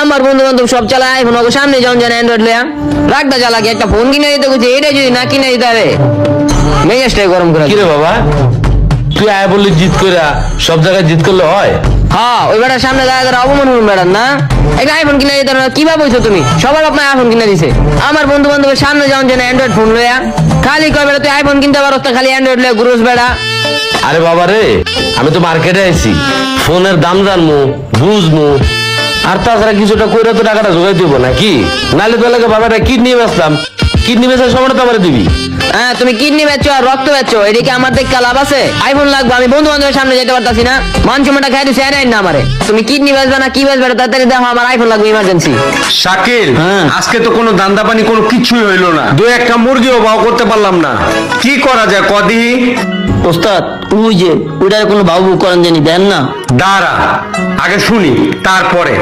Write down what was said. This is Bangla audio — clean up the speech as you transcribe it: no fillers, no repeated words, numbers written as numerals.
আমার বন্ধু বান্ধব সব চালায় আইফোন, ওকে সামনে যখন জানে অ্যান্ড্রয়েড লয়া রাখটা জ্বালাকে একটা ফোন কিনে দিতে গেছে, এটা যদি না কিনে দিতে হবে মেজাজটাই গরম করে। কিরে বাবা, তুই আয় বললি জিত করে সব জায়গায় জিত করলে হয়? হ্যাঁ, ওই বেটার সামনে দাঁড়া দাঁড়া অপমান করুন বেড়ান না, একটা আইফোন কিনে দিতে না কিভাবে বলছো তুমি? সবার আপনার আইফোন কিনে দিছে, আমার বন্ধু বান্ধবের সামনে যখন জানে অ্যান্ড্রয়েড ফোন লয়া খালি কয় বেড়া তুই আইফোন কিনতে পারো, খালি অ্যান্ড্রয়েড লয়া ঘুরোস বেড়া। আরে বাবা রে, আমি তো মার্কেটে আইছি, ফোনের দাম জানবো বুঝবো, আর তাছাড়া কিছুটা কইরা তো টাকাটা জোগাই দিব নাকি? নাহলে তো এলাকা বাবাটা কিডনি বেচলাম, কিডনি বেচার সময়টা তো আমার দিবি। হ্যাঁ, তুমি কিডনি বেচছো আর রক্ত বেচছো, এদিকে আমার দেখতে লাভ আছে? আইফোন লাগবে, আমি বন্ধু বান্ধবের সামনে যেতে পারতাছি না, মানচুমাটা খাই দিচ্ছে এরাই না আমারে। তুমি কিডনি বেচবে না কি বেচবে না তাড়াতাড়ি দেখো, আমার আইফোন লাগবে ইমার্জেন্সি। শাকিল, আজকে তো কোনো দান্দা পানি কোনো কিছুই হইলো না, দু একটা মুরগিও বাও করতে পারলাম না, কি করা যায় কদি? ওস্তাদ ওই যে ওইটার কোনো বাবু করেন জানি দেন না। দাঁড়া আগে শুনি তারপরে।